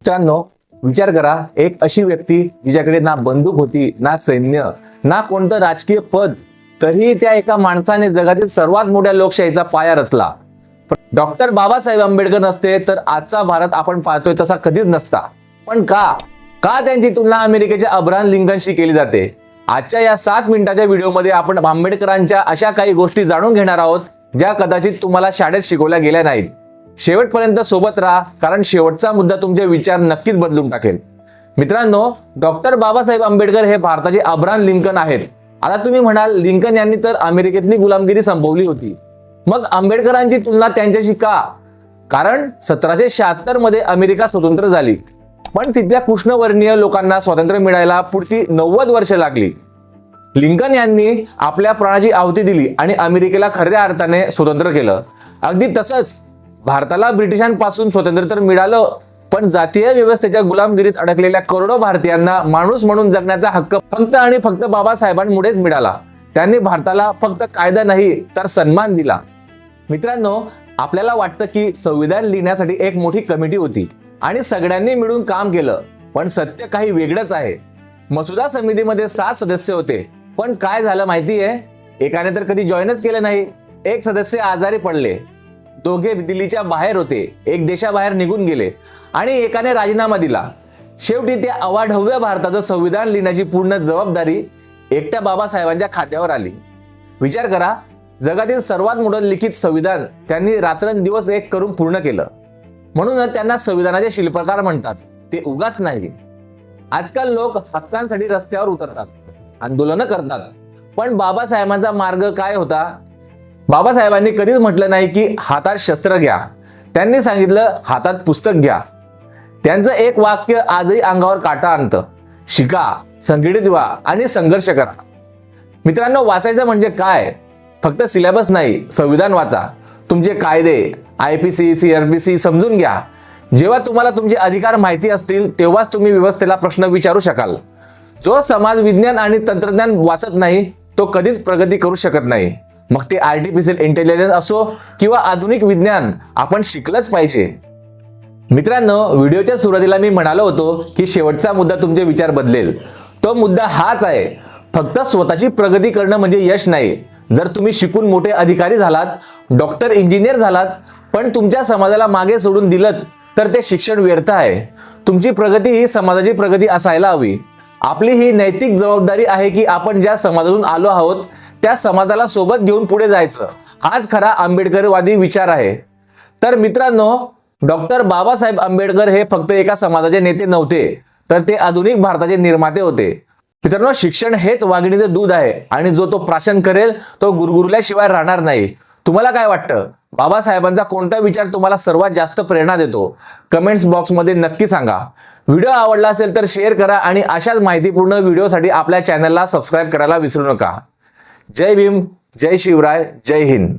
मित्रांनो, विचार करा, एक अशी व्यक्ती जिच्याकडे ना बंदूक होती, ना सैन्य, ना कोणतं राजकीय पद, तरीही त्या एका माणसाने जगातील सर्वात मोठ्या लोकशाहीचा पाया रचला. डॉक्टर बाबासाहेब आंबेडकर नसते तर आजचा भारत आपण पाहतोय तसा कधीच नसता. पण का त्यांची तुलना अमेरिकेच्या अब्राहम लिंकनशी केली जाते? आजच्या या 7 मिनिटाच्या व्हिडिओमध्ये आपण आंबेडकरांच्या अशा काही गोष्टी जाणून घेणार आहोत ज्या कदाचित तुम्हाला शाळेत शिकवल्या गेल्या नाहीत. शेवटपर्यंत सोबत राहा, कारण शेवटचा मुद्दा तुमचे विचार नक्कीच बदलून टाकेल. मित्रांनो, डॉक्टर बाबासाहेब आंबेडकर हे भारताचे अब्राहम लिंकन आहेत. आता तुम्ही म्हणाल, लिंकन यांनी तर अमेरिकेतली गुलामगिरी संपवली होती, मग आंबेडकरांची तुलना त्यांच्याशी का? कारण 1776 मध्ये अमेरिका स्वतंत्र झाली, पण तिथल्या कृष्णवर्णीय लोकांना स्वातंत्र्य मिळायला पुढची 90 वर्ष लागली. लिंकन यांनी आपल्या प्राणाची आहुती दिली आणि अमेरिकेला खऱ्या अर्थाने स्वतंत्र केलं. अगदी तसंच भारताला ब्रिटिशांपासून स्वातंत्र्य तर मिळालं, पण जातीय व्यवस्थेच्या गुलामगिरीत अडकलेल्या करोडो भारतीयांना माणूस म्हणून जगण्याचा हक्क फक्त आणि फक्त बाबासाहेबांमुळेच मिळाला. त्यांनी भारताला फक्त कायदा नाही तर सन्मान दिला. मित्रांनो, आपल्याला वाटतं की संविधान लिहिण्यासाठी एक मोठी कमिटी होती आणि सगळ्यांनी मिळून काम केलं, पण सत्य काही वेगळंच आहे. मसुदा समितीमध्ये 7 सदस्य होते, पण काय झालं माहितीये? एकाने तर कधी जॉईनच केलं नाही. एक सदस्य आजारी पडले, दोघे दिल्लीच्या बाहेर होते, एक देशाबाहेर निघून गेले आणि एकाने राजीनामा दिला. शेवटी त्या अवाढव्य भारताचं संविधान लिहिण्याची पूर्ण जबाबदारी एकट्या बाबासाहेबांच्या खात्यावर आली. विचार करा, जगातील सर्वात मोठं लिखित संविधान त्यांनी रात्रंदिवस एक करून पूर्ण केलं. म्हणूनच त्यांना संविधानाचे शिल्पकार म्हणतात. ते उगाच नाही. आजकाल लोक हक्कांसाठी रस्त्यावर उतरतात, आंदोलनं करतात, पण बाबासाहेबांचा मार्ग काय होता? बाबासाहेबांनी कधीच म्हटलं नाही की हातात शस्त्र घ्या. त्यांनी सांगितलं, हातात पुस्तक घ्या. त्यांचं एक वाक्य आजही अंगावर काटा आणतं: शिका, संघटित व्हा आणि संघर्ष करा. मित्रांनो, वाचायचं म्हणजे काय? फक्त सिलेबस नाही, संविधान वाचा. तुमचे कायदे, IPC, CRPC समजून घ्या. जेव्हा तुम्हाला तुमचे अधिकार माहिती असतील तेव्हाच तुम्ही व्यवस्थेला प्रश्न विचारू शकाल. जो समाज विज्ञान आणि तंत्रज्ञान वाचत नाही तो कधीच प्रगती करू शकत नाही. मग ते आर्टिफिशियल इंटेलिजन्स असो किंवा आधुनिक विज्ञान, आपण शिकलंच पाहिजे. मित्रांनो, व्हिडिओच्या सुरुवातीला मी म्हणालो होतो की शेवटचा मुद्दा तुमचे विचार बदलेल. तो मुद्दा हाच आहे: फक्त स्वतःची प्रगती करणं म्हणजे यश नाही. जर तुम्ही शिकून मोठे अधिकारी झालात, डॉक्टर, इंजिनियर झालात, पण तुमच्या समाजाला मागे सोडून दिलत, तर ते शिक्षण व्यर्थ आहे. तुमची प्रगती ही समाजाची प्रगती असायला हवी. आपली ही नैतिक जबाबदारी आहे की आपण ज्या समाजातून आलो आहोत त्या समाजाला सोबत घेऊन पुढे जायचं. हाच खरा आंबेडकरवादी विचार आहे. तर मित्रांनो, डॉक्टर बाबासाहेब आंबेडकर हे फक्त एका समाजाचे नेते नव्हते, तर ते आधुनिक भारताचे निर्माते होते. मित्रांनो, शिक्षण हेच वाघिणीचं दूध आहे आणि जो तो प्राशन करेल तो गुरगुरल्याशिवाय राहणार नाही. तुम्हाला काय वाटतं? बाबासाहेबांचा कोणता विचार तुम्हाला सर्वात जास्त प्रेरणा देतो? कमेंट्स बॉक्समध्ये नक्की सांगा. व्हिडिओ आवडला असेल तर शेअर करा आणि अशाच माहितीपूर्ण व्हिडिओसाठी आपल्या चॅनलला सबस्क्राईब करायला विसरू नका. जय भीम, जय शिवराय, जय हिंद.